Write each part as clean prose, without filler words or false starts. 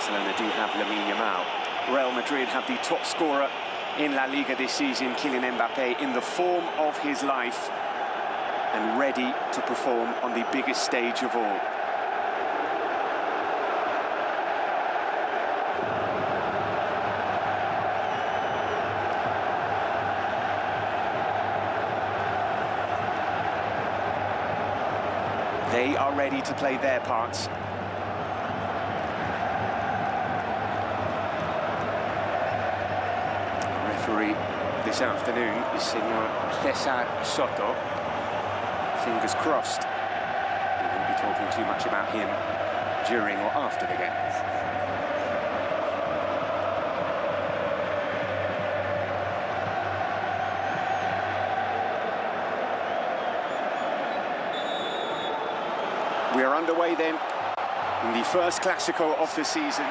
Barcelona do have Lamine Yamal. Real Madrid have the top scorer in La Liga this season, Kylian Mbappé, in the form of his life and ready to perform on the biggest stage of all. They are ready to play their parts. Referee this afternoon is Senor Cesar Soto. Fingers crossed we won't be talking too much about him during or after the game. We are underway then in the first Clásico of the season.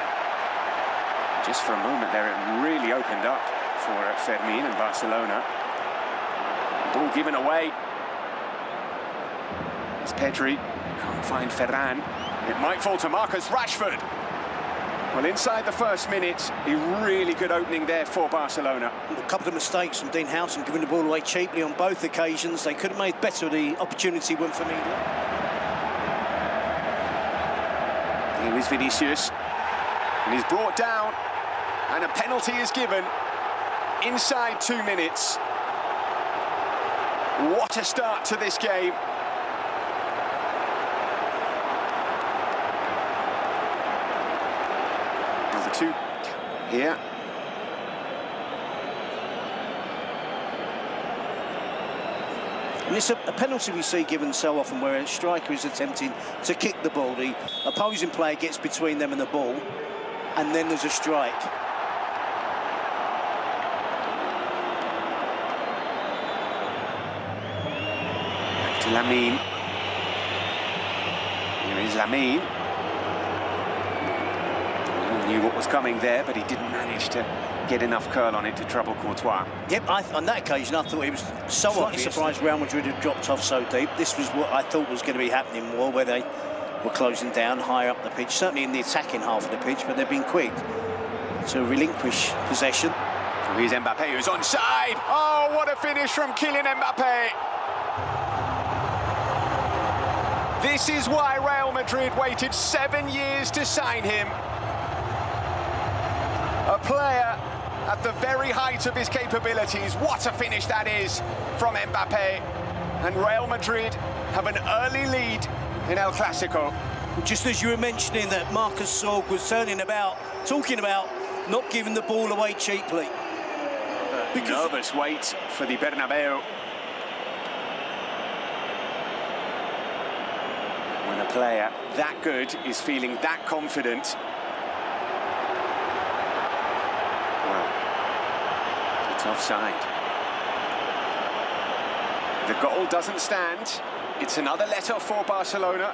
Just for a moment there, it really opened up for Fermin and Barcelona. Ball given away. It's Pedri, can't find Ferran. It might fall to Marcus Rashford. Well, inside the first minute, a really good opening there for Barcelona. A couple of mistakes from Dean Houghton, giving the ball away cheaply on both occasions. They could have made better the opportunity when Fermin. Here is Vinicius, and he's brought down, and a penalty is given inside 2 minutes. What a start to this game. Number 2 here. And it's a penalty we see given so often where a striker is attempting to kick the ball, the opposing player gets between them and the ball, and then there's a strike. Back to Lamine. Here is Lamine. He knew what was coming there, but he didn't manage to get enough curl on it to trouble Courtois. Yep, on that occasion I thought it was so obvious. Surprised Real Madrid had dropped off so deep. This was what I thought was going to be happening more, where they were closing down higher up the pitch, certainly in the attacking half of the pitch, but they've been quick to relinquish possession. So here's Mbappé, who's onside. Oh, what a finish from Kylian Mbappé. This is why Real Madrid waited 7 years to sign him. A player at the very height of his capabilities. What a finish that is from Mbappé. And Real Madrid have an early lead in El Clásico. Just as you were mentioning that Marcus Sorg was talking about not giving the ball away cheaply. Nervous wait for the Bernabeu. When a player that good is feeling that confident, it's offside. The goal doesn't stand. It's another letter for Barcelona.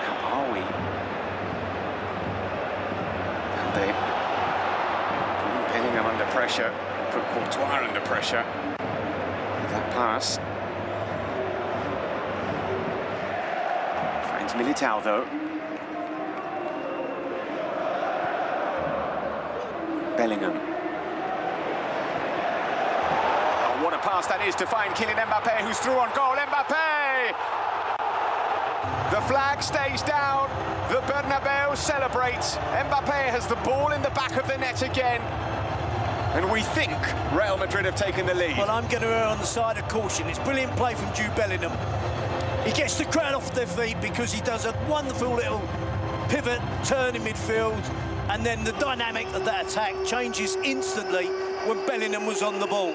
How are we? And they put Bellingham under pressure, put Courtois under pressure with that pass. Finds Militao though. Bellingham. Oh, what a pass that is to find Kylian Mbappé, who's through on goal. Mbappé! The flag stays down. The Bernabeu celebrates. Mbappé has the ball in the back of the net again. And we think Real Madrid have taken the lead. Well, I'm going to err on the side of caution. It's brilliant play from Jude Bellingham. He gets the crowd off their feet because he does a wonderful little pivot, turn in midfield, and then the dynamic of that attack changes instantly when Bellingham was on the ball.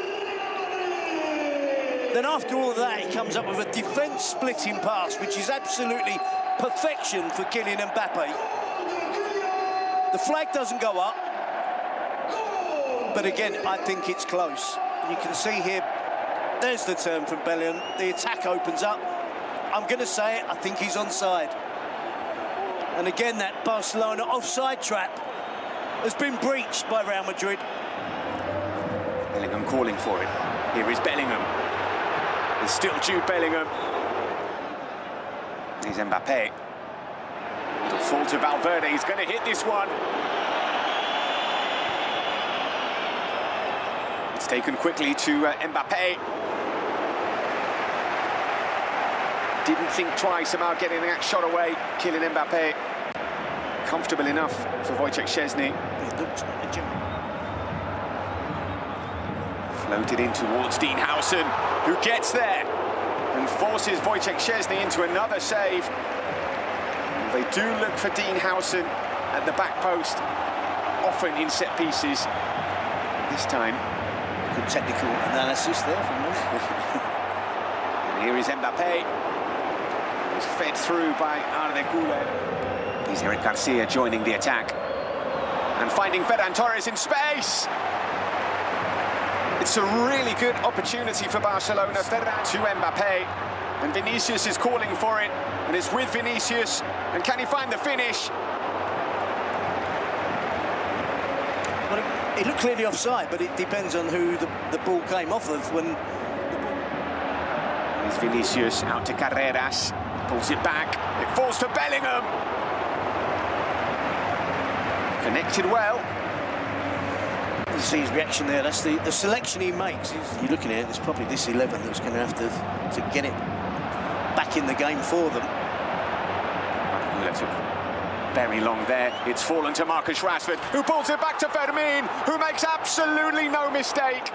Then after all of that, he comes up with a defence-splitting pass, which is absolutely perfection for Kylian Mbappé. The flag doesn't go up, but again, I think it's close. You can see here, there's the turn from Bellingham. The attack opens up. I'm going to say it, I think he's onside. And again, that Barcelona offside trap has been breached by Real Madrid. Bellingham calling for it. Here is Bellingham. There's still Jude Bellingham. Here's Mbappé. Fall to Valverde, he's going to hit this one. It's taken quickly to Mbappe. Didn't think twice about getting that shot away. Kylian Mbappe. Comfortable enough for Wojciech Szczesny. Floated in towards Dean Howson, who gets there and forces Wojciech Szczesny into another save. They do look for Dean Howson at the back post, often in set pieces. This time, good technical analysis there from me. And here is Mbappe. He's fed through by Arda Güler. Here's Eric Garcia joining the attack and finding Ferran Torres in space. It's a really good opportunity for Barcelona. Ferran to Mbappe, and Vinicius is calling for it, and it's with Vinicius, and can he find the finish? Well, it looked clearly offside, but it depends on who the ball came off of. When Here's Vinicius out to Carreras, pulls it back, it falls to Bellingham. Connected well. you see his reaction there, that's the selection he makes. You're looking at it, it's probably this 11 that's going to have to get it back in the game for them. Very long there. It's fallen to Marcus Rashford, who pulls it back to Fermin, who makes absolutely no mistake.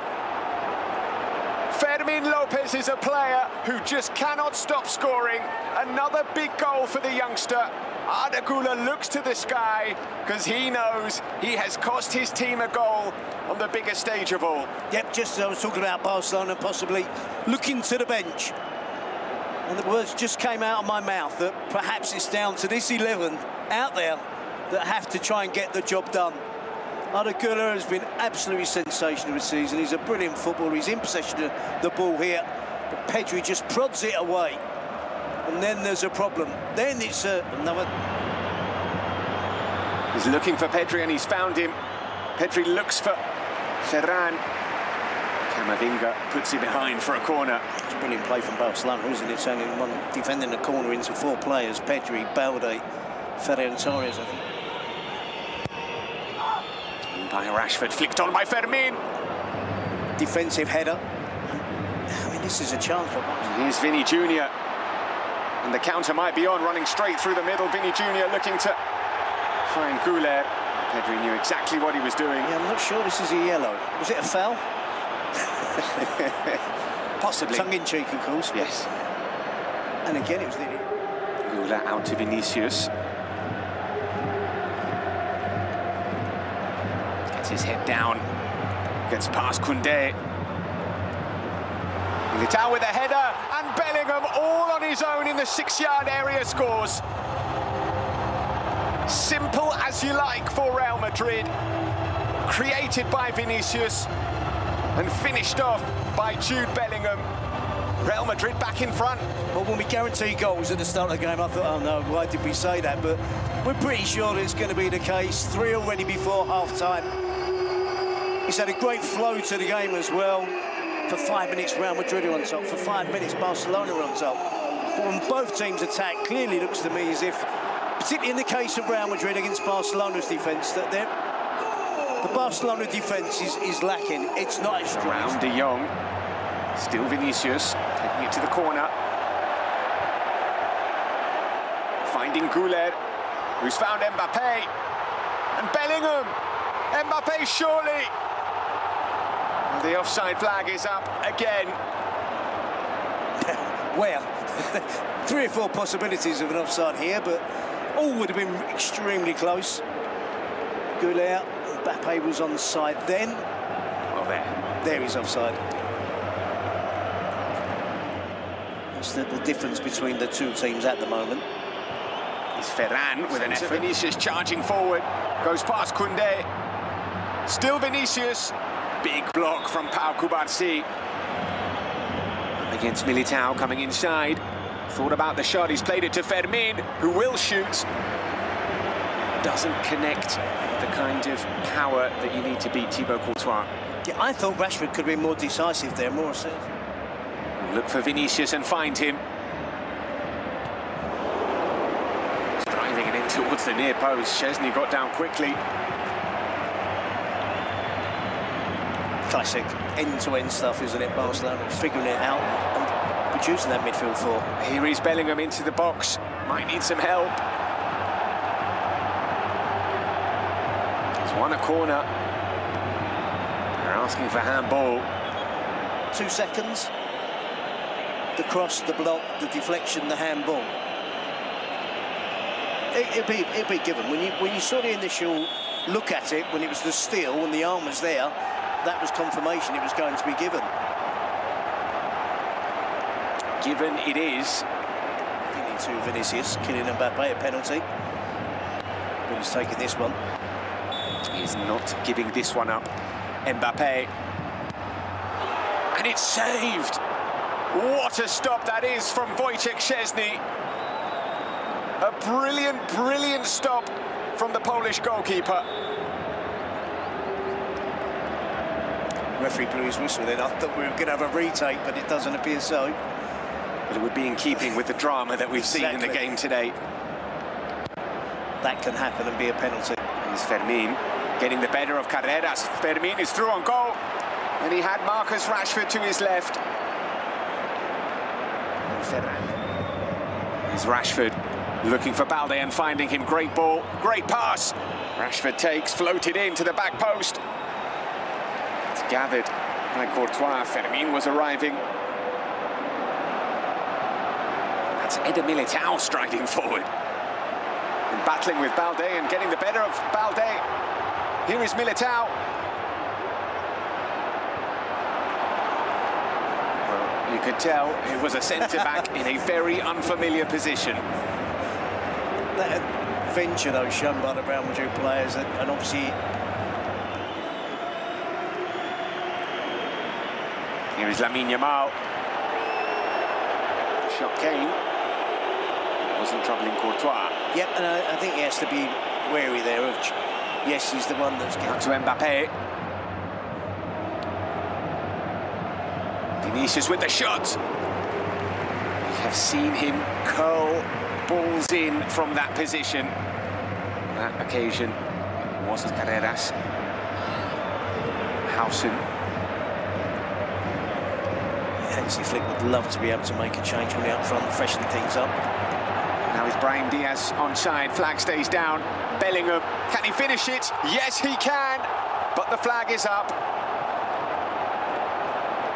Fermin Lopez is a player who just cannot stop scoring. Another big goal for the youngster. Arda Güler looks to the sky because he knows he has cost his team a goal on the biggest stage of all. Yep, just as I was talking about Barcelona possibly looking to the bench. And the words just came out of my mouth that perhaps it's down to this 11 out there that have to try and get the job done. Arda Güler has been absolutely sensational this season. He's a brilliant footballer. He's in possession of the ball here. But Pedri just prods it away. And then there's a problem. Then it's another... He's looking for Pedri and he's found him. Pedri looks for Ferran. Camavinga puts it behind for a corner. It's a brilliant play from Barcelona, isn't it? Turning one defending the corner into four players. Pedri, Balde, Ferran Torres, I think. By Rashford, flicked on by Fermin. Defensive header. I mean, this is a chance for Barcelona. Here's Vinny Jr. And the counter might be on, running straight through the middle. Vinny Jr. looking to find Güler. Pedri knew exactly what he was doing. Yeah, I'm not sure this is a yellow. Was it a foul? Possibly. Tongue-in-cheek, of course. Yes. And again, it was the... Güler out to Vinicius. Gets his head down. Gets past Koundé. Militao with a header, and Bellingham all on his own in the 6-yard area scores. Simple as you like for Real Madrid. Created by Vinicius and finished off by Jude Bellingham. Real Madrid back in front. Well, when we guarantee goals at the start of the game, I thought, oh no, why did we say that? But we're pretty sure it's going to be the case. 3 already before half-time. He's had a great flow to the game as well. For 5 minutes, Real Madrid are on top. For 5 minutes, Barcelona are on top. But when both teams attack, clearly looks to me as if, particularly in the case of Real Madrid against Barcelona's defence, that the Barcelona defence is lacking. It's not as strong. Round De Jong. Still Vinicius, taking it to the corner. Finding Güler, who's found Mbappe. And Bellingham. Mbappe surely. The offside flag is up again. Well, 3 or 4 possibilities of an offside here, but all would have been extremely close. Güler, Mbappe was on the side then. Well, there he's offside. That's the difference between the two teams at the moment. It's Ferran with an effort. Vinicius charging forward, goes past Koundé. Still Vinicius. Big block from Pau Cubarsí. Against Militao coming inside. Thought about the shot, he's played it to Fermin, who will shoot. Doesn't connect the kind of power that you need to beat Thibaut Courtois. Yeah, I thought Rashford could be more decisive there, more assertive. Look for Vinicius and find him. He's driving it into towards the near post. Szczesny got down quickly. Classic end-to-end stuff, isn't it? Barcelona figuring it out and producing that midfield four. Here is Bellingham into the box. Might need some help. He's won a corner. They're asking for handball. 2 seconds. The cross, the block, the deflection, the handball. It'd be given. When you saw the initial look at it, when it was the steal, when the arm was there, that was confirmation it was going to be given. Given it is. To Vinicius, Kylian Mbappe, a penalty. But he's taking this one. He's not giving this one up. Mbappe. And it's saved. What a stop that is from Wojciech Szczesny. A brilliant, brilliant stop from the Polish goalkeeper. Referee blew his whistle then. I thought we were going to have a retake, but it doesn't appear so. But it would be in keeping with the drama that we've seen in the game today. That can happen and be a penalty. Here's Fermin getting the better of Carreras. Fermin is through on goal. And he had Marcus Rashford to his left. Here's Rashford looking for Balde and finding him. Great ball, great pass. Rashford takes, floated into the back post. It's gathered by Courtois. Fermin was arriving. That's Eder Militao striding forward. And battling with Balde and getting the better of Balde. Here is Militao. Well, you could tell it was a centre-back in a very unfamiliar position. That adventure, though, shown by the Real Madrid players, and obviously... Here is Lamine Yamal. Shot came. Wasn't troubling Courtois. Yep, and I think he has to be wary there of... Yes, he's the one that's... Out to Mbappe. Vinicius with the shot. We have seen him curl balls in from that position. On that occasion, it wasn't Carreras. Hausen. Hansi Flick would love to be able to make a change when they're up front, freshen things up. Now is Brahim Diaz onside, flag stays down. Bellingham, can he finish it? Yes, he can, but the flag is up.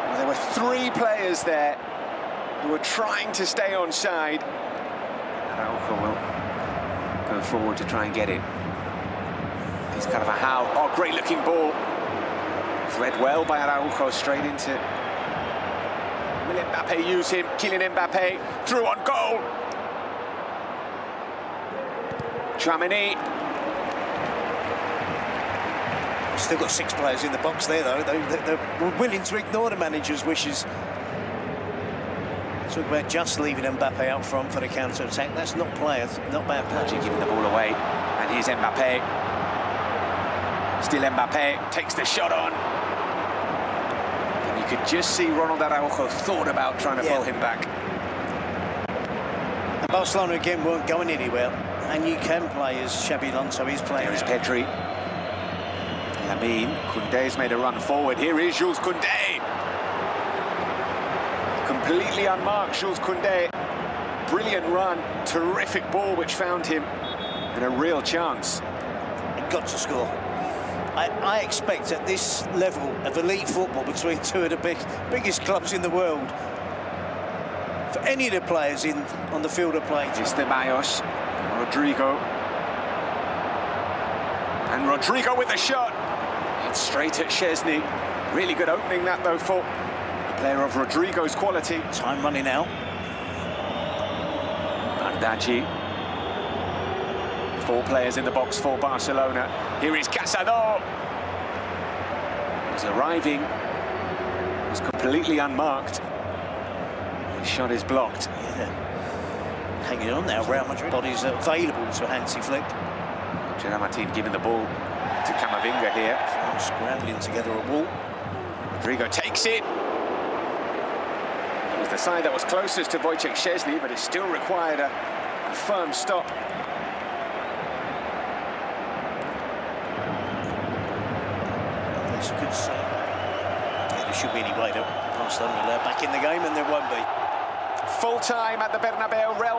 Well, there were 3 players there who were trying to stay onside. Araujo will go forward to try and get it. He's kind of a howl. Oh, great looking ball. It's read well by Araujo, straight into... Will Mbappe use him? Kylian Mbappe through on goal. Tchouaméni. Still got 6 players in the box there, though. They're willing to ignore the manager's wishes. Talk about just leaving Mbappe out front for the counter-attack. That's not players, not bad play. Giving the ball away. And here's Mbappe. Still Mbappe takes the shot on. And you could just see Ronald Araujo thought about trying to pull him back. And Barcelona again weren't going anywhere. And you can play as Xabi Alonso is playing. There is Pedri. Lamine. Koundé's made a run forward. Here is Jules Koundé. Completely unmarked, Jules Koundé. Brilliant run. Terrific ball which found him in a real chance. He got to score. I expect at this level of elite football between 2 of the biggest clubs in the world, for any of the players on the field of play. It's the Ceballos. Rodrigo. And Rodrigo with the shot. It's straight at Szczesny. Really good opening that, though, for a player of Rodrigo's quality. Time running out. Bardghji. 4 players in the box for Barcelona. Here is Casado. He's arriving. He's completely unmarked. His shot is blocked. Yeah. Hanging on now, Real Madrid bodies available to Hansi Flick. Gerard Martin giving the ball to Camavinga here. Scrambling together a wall. Rodrigo takes it. It was the side that was closest to Wojciech Szczesny, but it still required a firm stop. It's a good save. Yeah, there should be any way to Barcelona are back in the game, and there won't be. Full time at the Bernabeu. Real